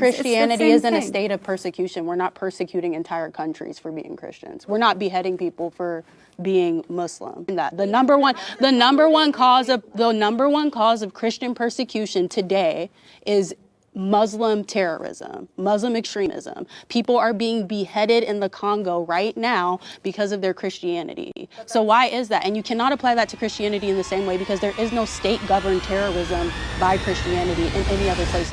Christianity is in a state of persecution. We're not persecuting entire countries for being Christians. We're not beheading people for being Muslim. That the number one cause of Christian persecution today is Muslim terrorism, Muslim extremism. People are being beheaded in the Congo right now because of their Christianity. So why is that? And you cannot apply that to Christianity in the same way, because there is no state-governed terrorism by Christianity in any other place.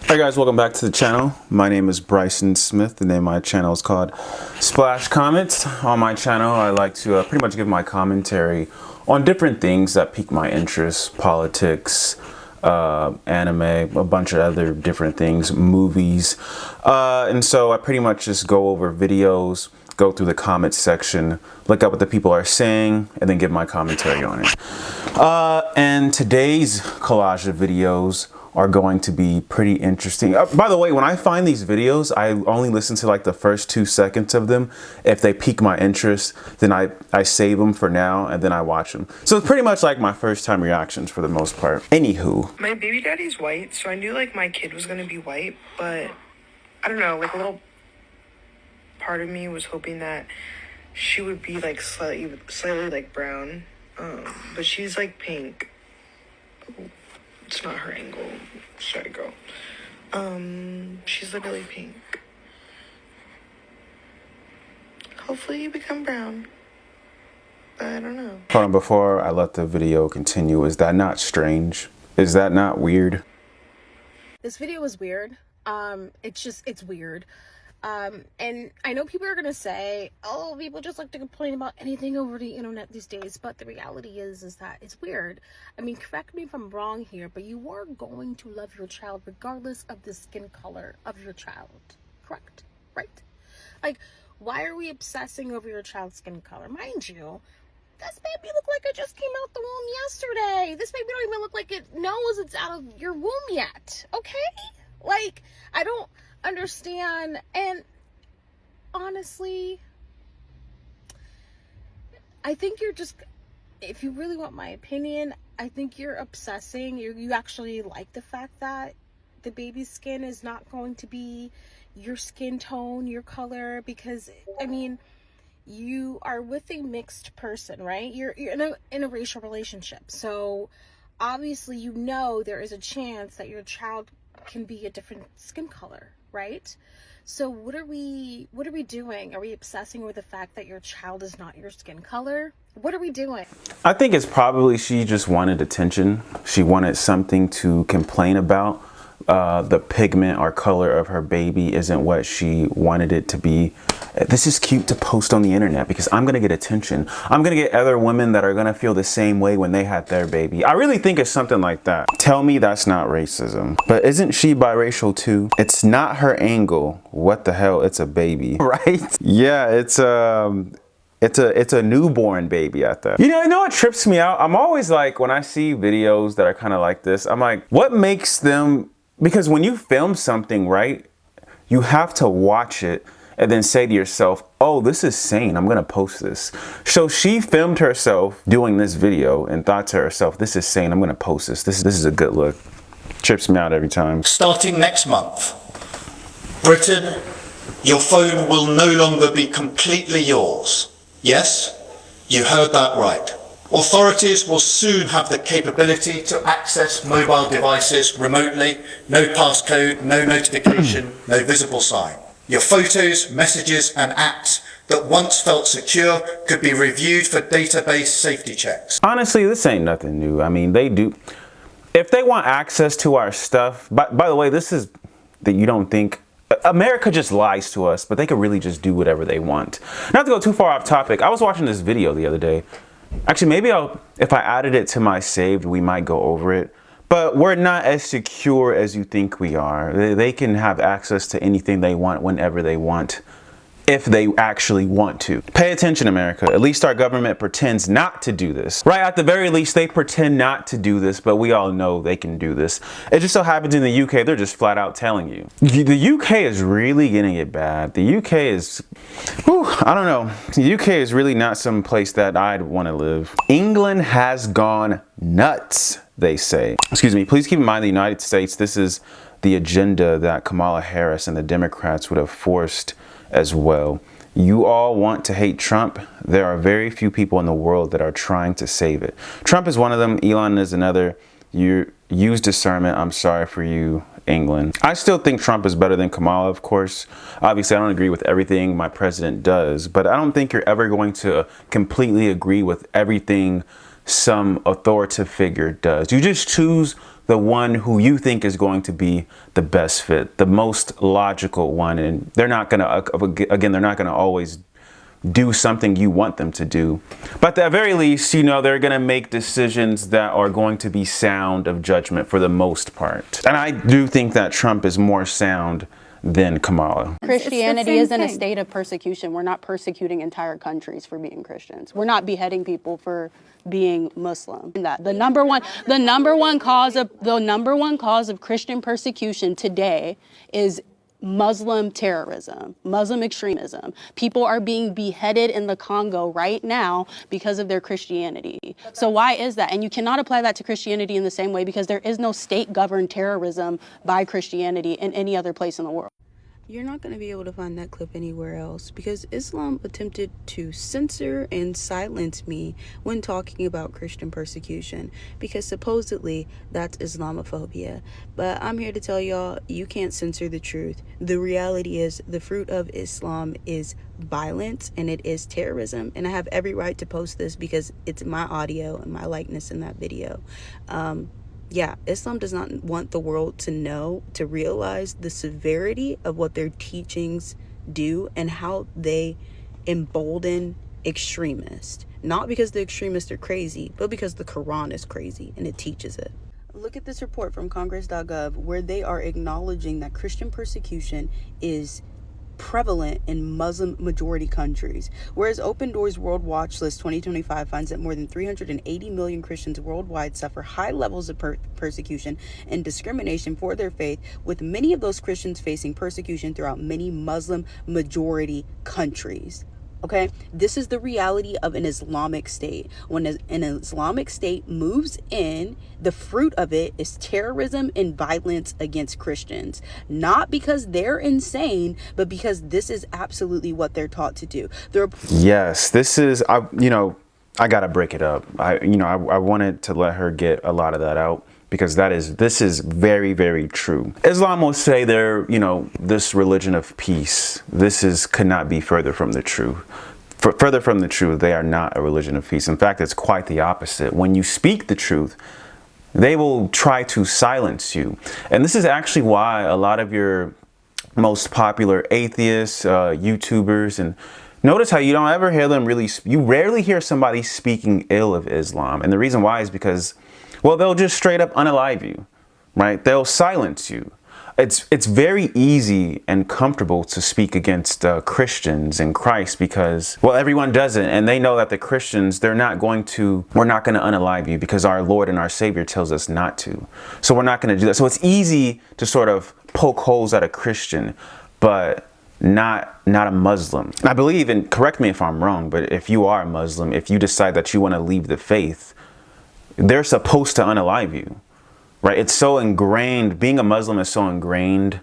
Hey guys, welcome back to the channel. My name is Breeesin Smith. The name of my channel is called Splash Comments. On my channel, I like to pretty much give my commentary on different things that pique my interest: politics, anime, a bunch of other different things, movies. And so I pretty much just go over videos, go through the comments section, look up what the people are saying, and then give my commentary on it. And today's collage of videos are going to be pretty interesting. By the way, when I find these videos, I only listen to like the first 2 seconds of them. If they pique my interest, then I save them for now and then I watch them. So it's pretty much like my first time reactions for the most part. Anywho. My baby daddy's white, so I knew like my kid was gonna be white, but I don't know, like a little part of me was hoping that she would be like slightly like brown, but she's like pink. It's not her angle. Sorry, girl. She's literally pink. Hopefully you become brown. But I don't know. Hold on, before I let the video continue, is that not strange? Is that not weird? This video is weird. It's weird. And I know people are gonna say, oh, people just like to complain about anything over the internet these days, but the reality is that it's weird. I mean, correct me if I'm wrong here, but you are going to love your child regardless of the skin color of your child, correct? Right? Like, why are we obsessing over your child's skin color? Mind you, this baby looked like it just came out the womb yesterday. This baby don't even look like it knows it's out of your womb yet, okay? Like, I don't understand. And honestly, I think you're just, if you really want my opinion, I think you're obsessing. You actually like the fact that the baby's skin is not going to be your skin tone, your color, because I mean, you are with a mixed person, right? You're in a racial relationship, so obviously you know there is a chance that your child can be a different skin color, right? So what are we doing? Are we obsessing with the fact that your child is not your skin color? What are we doing? I think it's probably she just wanted attention. She wanted something to complain about. The pigment or color of her baby isn't what she wanted it to be. This is cute to post on the internet because I'm gonna get attention. I'm gonna get other women that are gonna feel the same way when they had their baby. I really think it's something like that. Tell me that's not racism. But isn't she biracial too? It's not her angle. What the hell? It's a baby, right? Yeah, it's a newborn baby at that. You know what trips me out? I'm always like, when I see videos that are kind of like this, I'm like, what makes them? Because when you film something, right, you have to watch it and then say to yourself, oh, this is sane, I'm gonna post this. So she filmed herself doing this video and thought to herself, this is sane, I'm gonna post this. This is a good look. Trips me out every time. Starting next month, Britain, your phone will no longer be completely yours. Yes, you heard that right. Authorities will soon have the capability to access mobile devices remotely. No passcode, no notification, no visible sign. Your photos, messages and apps that once felt secure could be reviewed for database safety checks. Honestly, this ain't nothing new. I mean, they do. If they want access to our stuff, by the way, this is that you don't think. America just lies to us, but they could really just do whatever they want. Not to go too far off topic, I was watching this video the other day. Actually, maybe if I added it to my saved, we might go over it. But we're not as secure as you think we are. They can have access to anything they want whenever they want, if they actually want to. Pay attention, America. At least our government pretends not to do this. Right, at the very least, they pretend not to do this, but we all know they can do this. It just so happens in the UK, they're just flat out telling you. The UK is really getting it bad. The UK is, whew, I don't know. The UK is really not some place that I'd want to live. England has gone nuts, they say. Excuse me, please keep in mind the United States, this is the agenda that Kamala Harris and the Democrats would have forced as well. You all want to hate Trump. There are very few people in the world that are trying to save it. Trump is one of them. Elon is another. You use discernment. I'm sorry for you, England. I still think Trump is better than Kamala, of course. Obviously, I don't agree with everything my president does, but I don't think you're ever going to completely agree with everything some authoritative figure does. You just choose the one who you think is going to be the best fit, the most logical one. And they're not going to, again, they're not going to always do something you want them to do. But at the very least, you know, they're going to make decisions that are going to be sound of judgment for the most part. And I do think that Trump is more sound than Kamala. Christianity is in a state of persecution. We're not persecuting entire countries for being Christians. We're not beheading people for being Muslim. The number one cause of Christian persecution today is Muslim terrorism, Muslim extremism. People are being beheaded in the Congo right now because of their Christianity. So why is that? And you cannot apply that to Christianity in the same way, because there is no state-governed terrorism by Christianity in any other place in the world. You're not going to be able to find that clip anywhere else, because Islam attempted to censor and silence me when talking about Christian persecution, because supposedly that's Islamophobia. But I'm here to tell y'all, you can't censor the truth. The reality is the fruit of Islam is violence and it is terrorism. And I have every right to post this because it's my audio and my likeness in that video. Yeah, Islam does not want the world to know, to realize the severity of what their teachings do and how they embolden extremists. Not because the extremists are crazy, but because the Quran is crazy and it teaches it. Look at this report from Congress.gov where they are acknowledging that Christian persecution is prevalent in Muslim majority countries, whereas Open Doors World Watch List 2025 finds that more than 380 million Christians worldwide suffer high levels of persecution and discrimination for their faith, with many of those Christians facing persecution throughout many Muslim majority countries. Okay, this is the reality of an Islamic state. When an Islamic state moves in, the fruit of it is terrorism and violence against Christians. Not because they're insane, but because this is absolutely what they're taught to do. Yes, this is, I gotta break it up. I wanted to let her get a lot of that out, because this is very, very true. Islam will say they're, this religion of peace. Could not be further from the truth. Further from the truth, they are not a religion of peace. In fact, it's quite the opposite. When you speak the truth, they will try to silence you. And this is actually why a lot of your most popular atheists, YouTubers, and notice how you don't ever hear them you rarely hear somebody speaking ill of Islam. And the reason why is because, well, they'll just straight up unalive you, right? They'll silence you. It's very easy and comfortable to speak against Christians and Christ because, well, everyone does it. And they know that the Christians, we're not going to unalive you because our Lord and our Savior tells us not to. So we're not going to do that. So it's easy to sort of poke holes at a Christian, but not a Muslim. I believe, and correct me if I'm wrong, but if you are a Muslim, if you decide that you want to leave the faith, they're supposed to unalive you, right? It's so ingrained. Being a Muslim is so ingrained.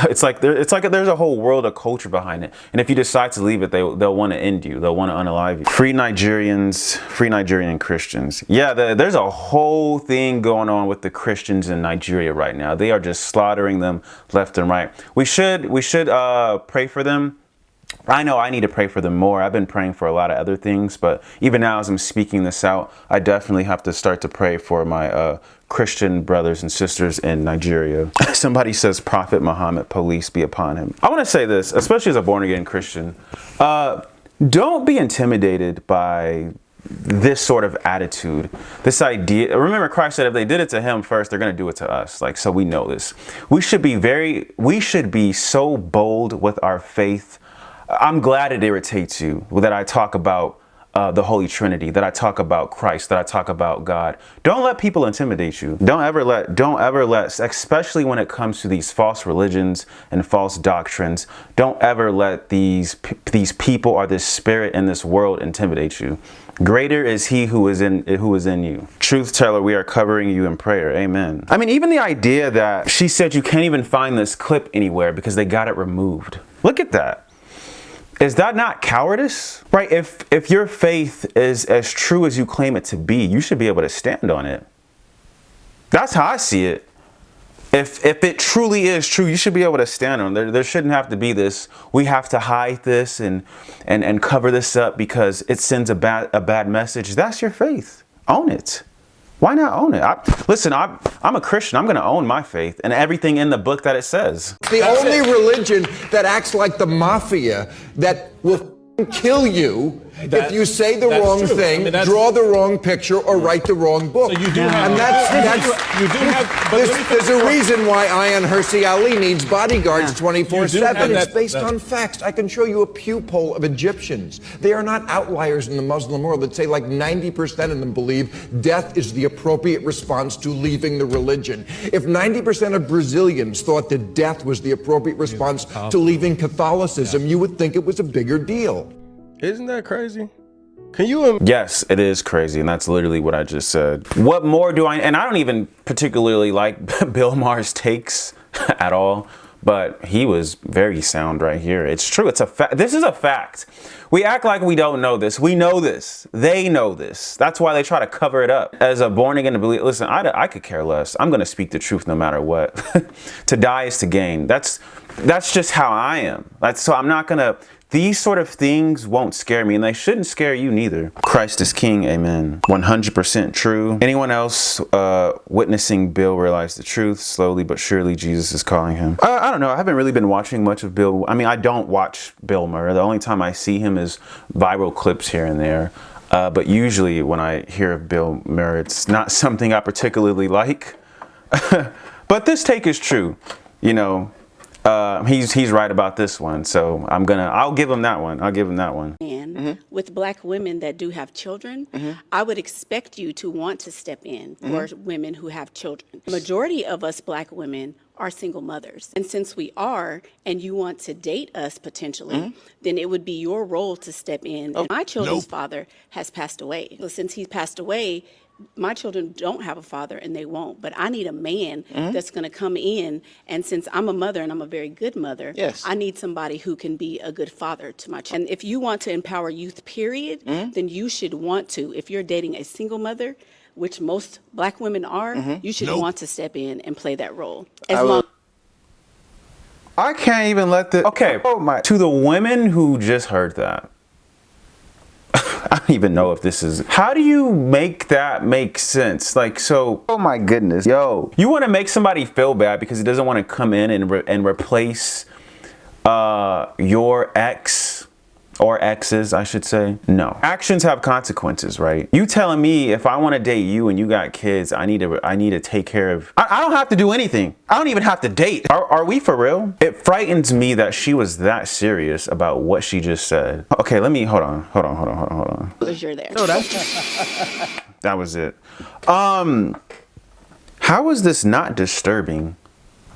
It's like there's a whole world of culture behind it. And if you decide to leave it, they'll want to end you. They'll want to unalive you. Free Nigerians, free Nigerian Christians. Yeah, there's a whole thing going on with the Christians in Nigeria right now. They are just slaughtering them left and right. We should pray for them. I know I need to pray for them more. I've been praying for a lot of other things, but even now as I'm speaking this out, I definitely have to start to pray for my Christian brothers and sisters in Nigeria. Somebody says, Prophet Muhammad, police be upon him. I want to say this, especially as a born-again Christian, don't be intimidated by this sort of attitude, this idea. Remember, Christ said if they did it to him first, they're going to do it to us. So we know this. We should be so bold with our faith. I'm glad it irritates you that I talk about the Holy Trinity, that I talk about Christ, that I talk about God. Don't let people intimidate you. Don't ever let, especially when it comes to these false religions and false doctrines, don't ever let these people or this spirit in this world intimidate you. Greater is he who is in you. Truth teller, we are covering you in prayer. Amen. I mean, even the idea that she said you can't even find this clip anywhere because they got it removed. Look at that. Is that not cowardice? Right? If your faith is as true as you claim it to be, you should be able to stand on it. That's how I see it. If it truly is true, you should be able to stand on it. There shouldn't have to be this, we have to hide this and cover this up because it sends a bad message. That's your faith. Own it. Why not own it? Listen, I'm a Christian. I'm going to own my faith and everything in the book that it says. The only religion that acts like the mafia, that will kill you if you say the wrong thing, draw the wrong picture, or write the wrong book. So you do have, there's a reason why Ayaan Hirsi Ali needs bodyguards 24/7. It's based on facts. I can show you a Pew poll of Egyptians. They are not outliers in the Muslim world that say like 90% of them believe death is the appropriate response to leaving the religion. If 90% of Brazilians thought that death was the appropriate response to leaving Catholicism, you would think it was a bigger deal. Isn't that crazy? Can you? Yes, it is crazy. And that's literally what I just said. What more do and I don't even particularly like Bill Maher's takes at all, but he was very sound right here. It's true. It's a fact. This is a fact. We act like we don't know this. We know this. They know this. That's why they try to cover it up. As a born again believer, listen, I could care less. I'm going to speak the truth no matter what. To die is to gain. That's just how I am. So I'm not going to. These sort of things won't scare me, and they shouldn't scare you neither. Christ is king, amen. 100% true. Anyone else witnessing Bill realize the truth? Slowly but surely, Jesus is calling him. I don't know. I haven't really been watching much of Bill. I mean, I don't watch Bill Maher. The only time I see him is viral clips here and there. But usually when I hear of Bill Maher, it's not something I particularly like. But this take is true, you know. He's right about this one, so I'll give him that one. I'll give him that one. And with black women that do have children, I would expect you to want to step in for women who have children. The majority of us black women are single mothers. And since we are, and you want to date us potentially, then it would be your role to step in. My children's father has passed away. So since he's passed away, my children don't have a father and they won't, but I need a man that's going to come in. And since I'm a mother and I'm a very good mother, I need somebody who can be a good father to my children. And if you want to empower youth, period, then you should want to. If you're dating a single mother, which most black women are, you should want to step in and play that role. I can't even let the... Okay, to the women who just heard that, I don't even know if this is... How do you make that make sense? Like, so... Oh my goodness. Yo. You want to make somebody feel bad because he doesn't want to come in and replace your ex... Or exes, I should say. No. Actions have consequences, right? You telling me if I want to date you and you got kids, I need to take care of... I don't have to do anything. I don't even have to date. Are we for real? It frightens me that she was that serious about what she just said. Okay, let me... Hold on. Because you're there. No, that's... That was it. How is this not disturbing?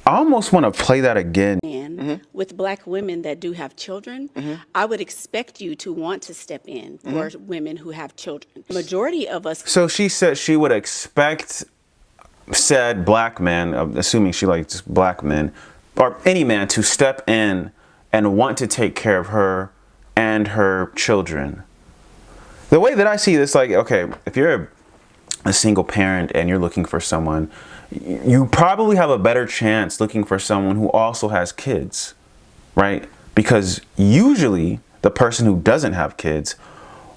I almost want to play that again. And with black women that do have children, I would expect you to want to step in for women who have children. The majority of us... So she said she would expect said black man, assuming she likes black men, or any man, to step in and want to take care of her and her children. The way that I see this, like, okay, if you're a single parent and you're looking for someone, you probably have a better chance looking for someone who also has kids, right? Because usually the person who doesn't have kids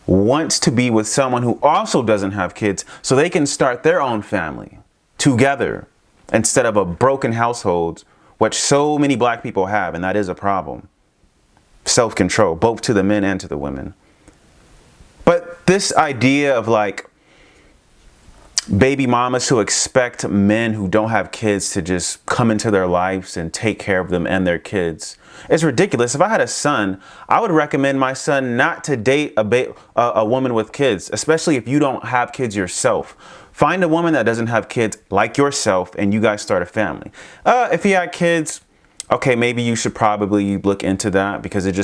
wants to be with someone who also doesn't have kids so they can start their own family together instead of a broken household, which so many black people have, and that is a problem. Self-control, both to the men and to the women. But this idea of like, baby mamas who expect men who don't have kids to just come into their lives and take care of them and their kids. It's ridiculous. If I had a son, I would recommend my son not to date a woman with kids, especially if you don't have kids yourself. Find a woman that doesn't have kids like yourself and you guys start a family. If you had kids, okay, maybe you should probably look into that because it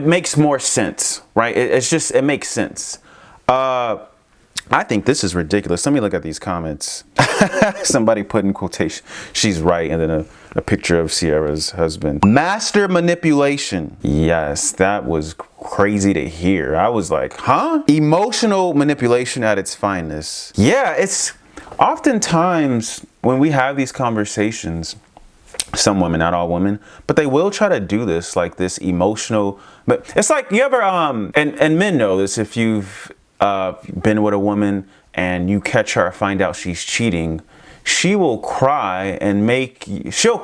makes more sense, right? It makes sense. I think this is ridiculous. Let me look at these comments. Somebody put in quotation, she's right, and then a picture of Sierra's husband. Master manipulation. Yes, that was crazy to hear. I was like, huh? Emotional manipulation at its finest. Yeah, it's oftentimes when we have these conversations, some women, not all women, but they will try to do this, like this emotional, but it's like you ever, and men know this, if you've been with a woman and you catch her or find out she's cheating, she will cry and she'll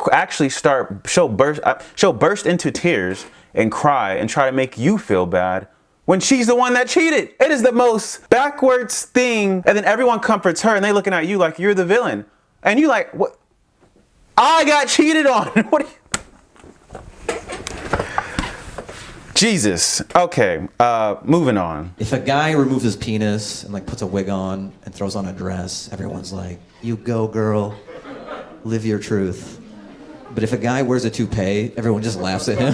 burst into tears and cry and try to make you feel bad when she's the one that cheated. It is the most backwards thing. And then everyone comforts her and they looking at you like you're the villain. And you like, what? I got cheated on. What? Jesus. Okay, moving on. If a guy removes his penis and like puts a wig on and throws on a dress, everyone's like, you go girl, live your truth. But if a guy wears a toupee, everyone just laughs at him.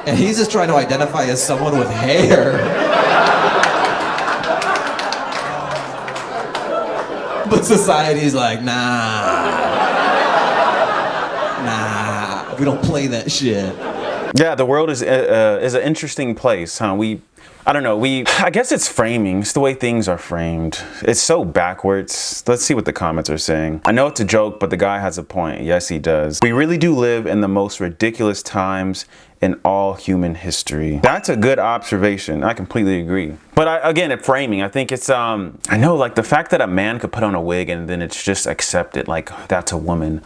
And he's just trying to identify as someone with hair. But society's like, nah, we don't play that shit. Yeah, the world is an interesting place, huh? I don't know, I guess it's framing. It's the way things are framed. It's so backwards. Let's see what the comments are saying. I know it's a joke, but the guy has a point. Yes, he does. We really do live in the most ridiculous times in all human history. That's a good observation. I completely agree. But again, at framing, I think it's, I know like the fact that a man could put on a wig and then it's just accepted, like that's a woman.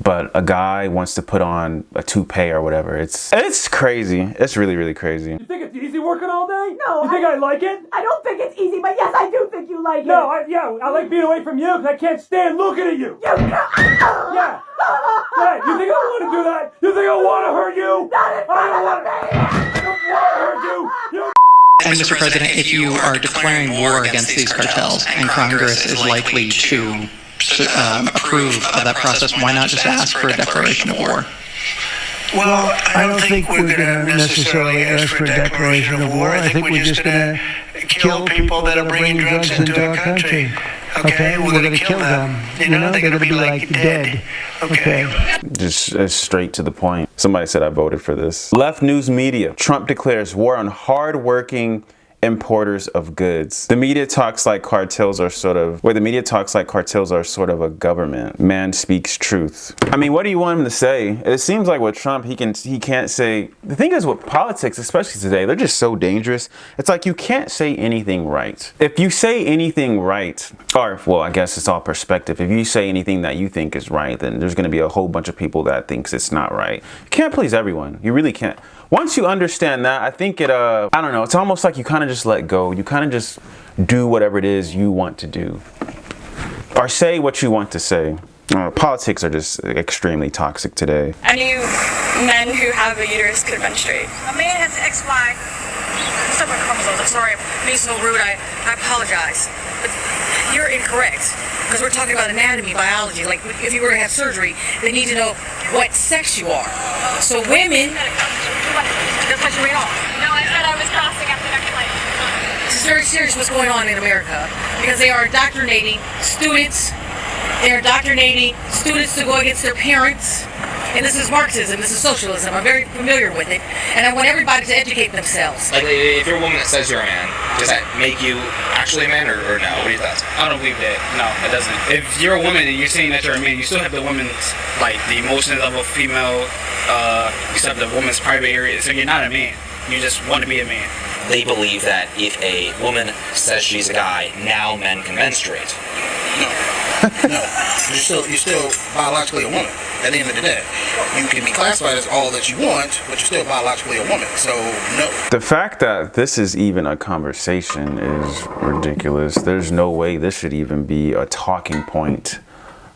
But a guy wants to put on a toupee or whatever. It's crazy. It's really, really crazy. You think it's easy working all day? No. You think I like it? I don't think it's easy, but yes, I do think you like it. No, I like being away from you because I can't stand looking at you. Yeah. Yeah, you think I want to do that? You think I want to hurt you? Not in front of me. I don't want to hurt you. And Mr. President, if you are declaring war against these cartels and Congress is likely to approve of that process, why not just ask for a declaration of war? Well, I don't think we're going to necessarily ask for a declaration of war. I think we're just going to kill people that are bringing drugs into our country. Okay, we're going to kill them. You know, they're going to be like dead. Okay. Just straight to the point. Somebody said I voted for this. Left news media. Trump declares war on hard-working importers of goods. The media talks like cartels are sort of a government. Man speaks truth. I mean, what do you want him to say? It seems like with Trump, he can't say. The thing is with politics, especially today, they're just so dangerous. It's like you can't say anything right. If you say anything right, or well, I guess it's all perspective. If you say anything that you think is right, then there's going to be a whole bunch of people that thinks it's not right. You can't please everyone. You really can't. Once you understand that, I think I don't know, it's almost like you kind of just let go. You kind of just do whatever it is you want to do. Or say what you want to say. Politics are just extremely toxic today. Any men who have a uterus could menstruate. A man has XY separate chromosomes. I'm sorry, I'm being so rude. I apologize. But you're incorrect. Because we're talking about anatomy, biology. Like, if you were to have surgery, they need to know what sex you are. So women... That's what you made off. No, I said I was crossing after Dr. Light. This is very serious what's going on in America. Because they are indoctrinating students. They're indoctrinating students to go against their parents. And this is Marxism, this is socialism. I'm very familiar with it. And I want everybody to educate themselves. Like, if you're a woman that says you're a man, does that make you actually a man or no? What are your thoughts? I don't believe that. No, it doesn't. If you're a woman and you're saying that you're a man, you still have the woman's, like, the emotions of a female, you still have the woman's private area. So you're not a man. You just want to be a man. They believe that if a woman says she's a guy, now men can menstruate. No. You're still biologically a woman. At the end of the day, you can be classified as all that you want, but you're still biologically a woman. So no. The fact that this is even a conversation is ridiculous. There's no way this should even be a talking point.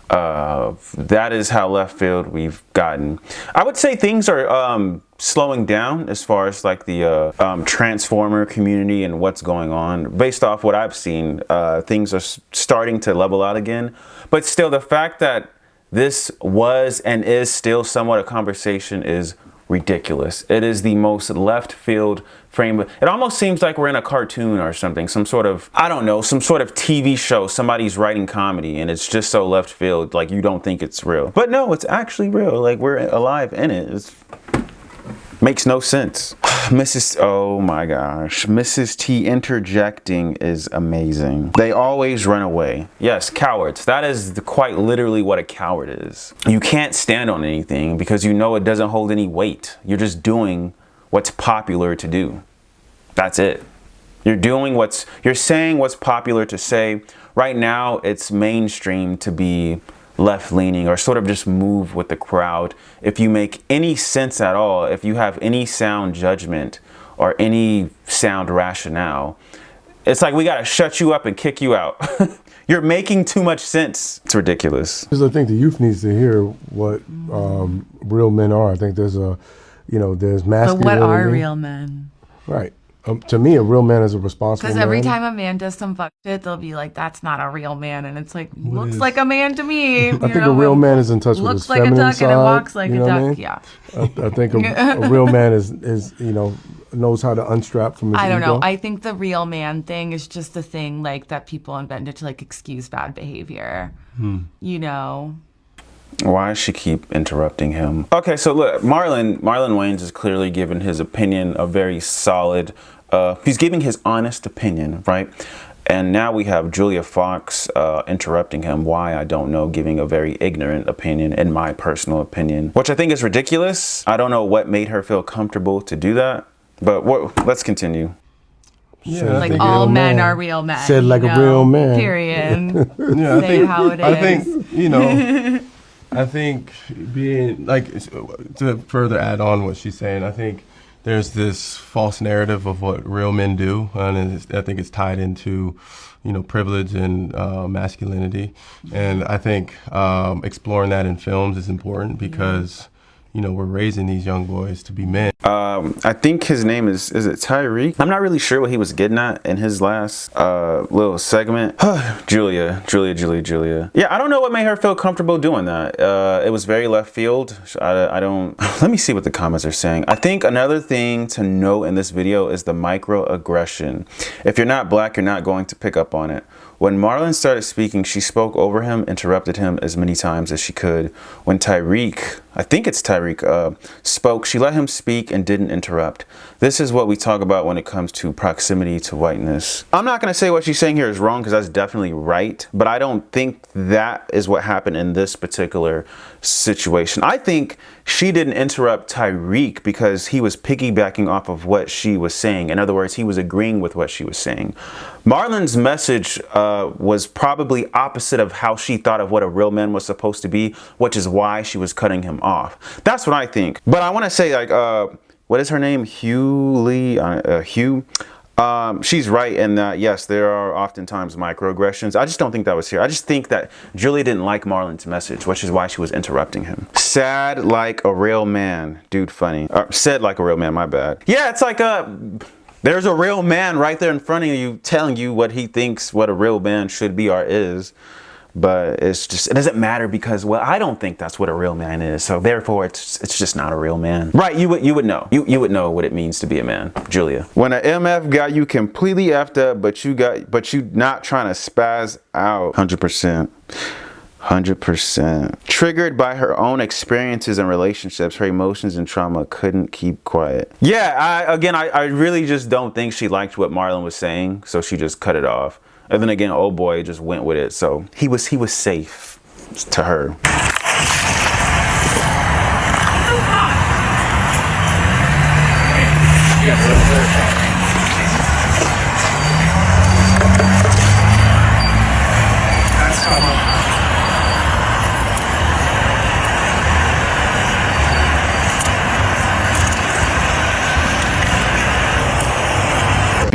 That is how left field we've gotten. I would say things are slowing down as far as like the transformer community and what's going on. Based off what I've seen, things are starting to level out again. But still, the fact that this was and is still somewhat a conversation is ridiculous. It is the most left field frame. It almost seems like we're in a cartoon or something, some sort of, I don't know, some sort of TV show. Somebody's writing comedy and it's just so left field, like you don't think it's real. But no, it's actually real. Like we're alive in it. Makes no sense. Oh my gosh. Mrs. T interjecting is amazing. They always run away. Yes, cowards. That is quite literally what a coward is. You can't stand on anything because you know it doesn't hold any weight. You're just doing what's popular to do. That's it. You're saying what's popular to say. Right now, it's mainstream to be left-leaning or sort of just move with the crowd. If you make any sense at all, if you have any sound judgment or any sound rationale, it's like we gotta shut you up and kick you out. You're making too much sense. It's ridiculous. Because I think the youth needs to hear what real men are. I think there's there's masculinity. But what are real men? Right. To me, a real man is a responsible man. Because every time a man does some fuck shit, they'll be like, that's not a real man. And it's like, looks like a man to me. I think a real man is in touch with his feminine looks like a duck side, and it walks like a duck, I mean? yeah. I think a real man is knows how to unstrap from his I don't ego. know. I think the real man thing is just a thing like that people invented to like excuse bad behavior. You know? Why does she keep interrupting him? Okay, so look, Marlon Wayans is clearly giving his opinion a very solid, he's giving his honest opinion, right? And now we have Julia Fox interrupting him. Why, I don't know, giving a very ignorant opinion, in my personal opinion, which I think is ridiculous. I don't know what made her feel comfortable to do that, but let's continue. Yeah, like all men are real men. Said like a real man. Period. Yeah, Say how it is. I think, I think being like, to further add on what she's saying, I think there's this false narrative of what real men do, and I think it's tied into, privilege and masculinity. And I think exploring that in films is important because, we're raising these young boys to be men. I think his name is it Tyreek? I'm not really sure what he was getting at in his last little segment. Julia. Yeah, I don't know what made her feel comfortable doing that. It was very left field. I don't, let me see what the comments are saying. I think another thing to note in this video is the microaggression. If you're not black, you're not going to pick up on it. When Marlon started speaking, she spoke over him, interrupted him as many times as she could. When Tyreek, I think it's Tyreek, spoke, she let him speak and didn't interrupt. This is what we talk about when it comes to proximity to whiteness. I'm not going to say what she's saying here is wrong because that's definitely right, but I don't think that is what happened in this particular situation. I think she didn't interrupt Tyreek because he was piggybacking off of what she was saying. In other words, he was agreeing with what she was saying. Marlon's message was probably opposite of how she thought of what a real man was supposed to be, which is why she was cutting him off. That's what I think. But I want to say, like, what is her name? Hugh. She's right in that, yes, there are oftentimes microaggressions. I just don't think that was here. I just think that Julia didn't like Marlon's message, which is why she was interrupting him. Sad like a real man. Dude, funny. Said like a real man, my bad. Yeah, it's like there's a real man right there in front of you telling you what he thinks what a real man should be or is. But it's just, it doesn't matter because, well, I don't think that's what a real man is. So therefore, it's just not a real man. Right, you would know. You would know what it means to be a man, Julia. When an MF got you completely effed up, but you not trying to spaz out. 100%. 100%. Triggered by her own experiences and relationships, her emotions and trauma couldn't keep quiet. Yeah, I really just don't think she liked what Marlon was saying, so she just cut it off. And then again, old boy just went with it, so he was safe to her.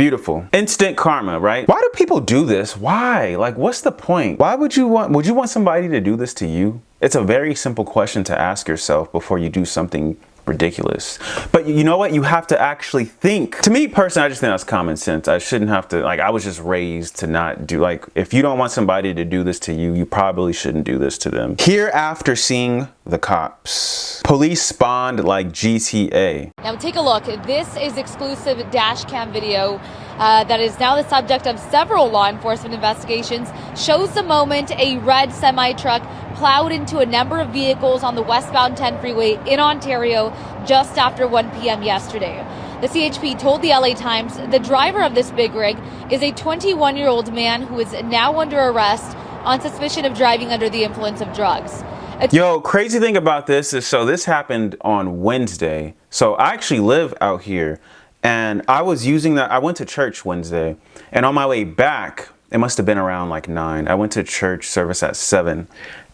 Beautiful. Instant karma, right? Why do people do this? Why? Like, what's the point? Why would you want somebody to do this to you? It's a very simple question to ask yourself before you do something ridiculous. But you know what? You have to actually think. To me personally, I just think that's common sense. I shouldn't have to, like, I was just raised to not do, like, if you don't want somebody to do this to you, you probably shouldn't do this to them. Here after seeing the cops. Police spawned like GTA. Now take a look. This is exclusive dash cam video that is now the subject of several law enforcement investigations. Shows the moment a red semi-truck plowed into a number of vehicles on the westbound 10 freeway in Ontario just after 1 p.m. yesterday. The CHP told the LA Times the driver of this big rig is a 21-year-old man who is now under arrest on suspicion of driving under the influence of drugs. Yo, crazy thing about this is, so this happened on Wednesday. So I actually live out here, and I was using that. I went to church Wednesday, and on my way back, it must have been around like 9. I went to church service at 7,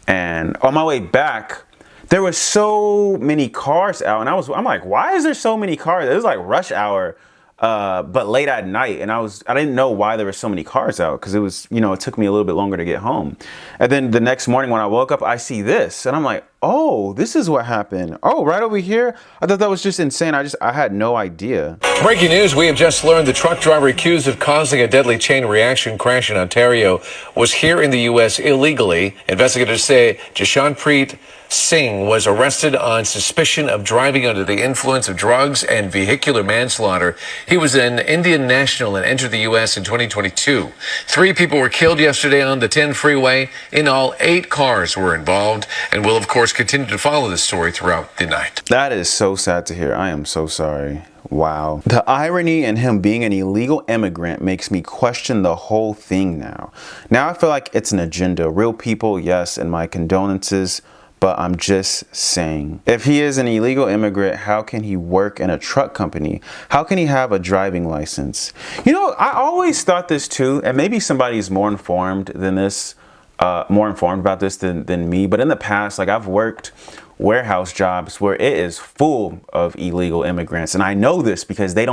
and on my way back, there was so many cars out, and I'm like, why is there so many cars? It was like rush hour, but late at night, and I didn't know why there were so many cars out, because it was, you know, it took me a little bit longer to get home. And then the next morning when I woke up, I see this, and I'm like, oh, this is what happened. Oh, right over here. I thought that was just insane. I had no idea. Breaking news, we have just learned the truck driver accused of causing a deadly chain reaction crash in Ontario was here in the U.S. illegally. Investigators say Jashanpreet Singh was arrested on suspicion of driving under the influence of drugs and vehicular manslaughter. He was an Indian national and entered the U.S. in 2022. 3 people were killed yesterday on the 10 freeway. In all, 8 cars were involved, and will, of course, continue to follow this story throughout the night. That is so sad to hear. I am so sorry. Wow. The irony in him being an illegal immigrant makes me question the whole thing now. Now I feel like it's an agenda. Real people, yes, and my condolences. But I'm just saying, if he is an illegal immigrant, how can he work in a truck company? How can he have a driving license? You know, I always thought this too, and maybe somebody's more informed than this, more informed about this than me. But in the past, like, I've worked warehouse jobs where it is full of illegal immigrants. And I know this because they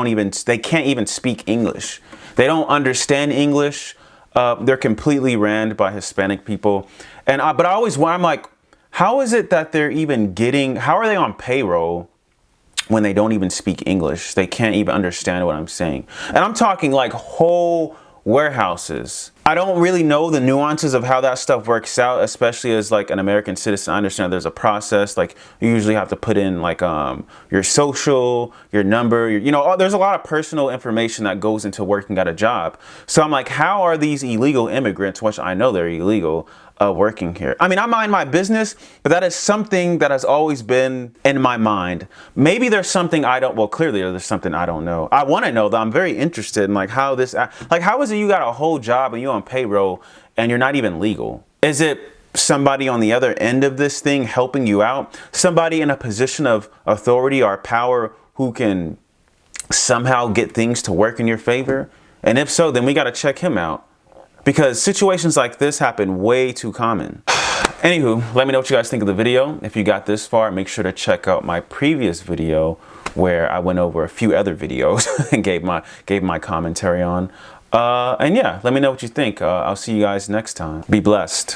can't even speak English. They don't understand English. They're completely ran by Hispanic people. And but I always, I'm like, how is it that they're even how are they on payroll when they don't even speak English? They can't even understand what I'm saying. And I'm talking like whole warehouses. I don't really know the nuances of how that stuff works out, especially as like an American citizen. I understand there's a process, like you usually have to put in like your social, your number, you know, there's a lot of personal information that goes into working at a job. So I'm like, how are these illegal immigrants, which I know they're illegal, working here? I mean, I mind my business, but that is something that has always been in my mind. Maybe there's something clearly there's something I don't know. I want to know, though. I'm very interested in like how this, like how is it you got a whole job and you on payroll and you're not even legal? Is it somebody on the other end of this thing helping you out? Somebody in a position of authority or power who can somehow get things to work in your favor? And if so, then we got to check him out, because situations like this happen way too common. Anywho, let me know what you guys think of the video. If you got this far, make sure to check out my previous video where I went over a few other videos and gave my commentary on. And yeah, let me know what you think. I'll see you guys next time. Be blessed.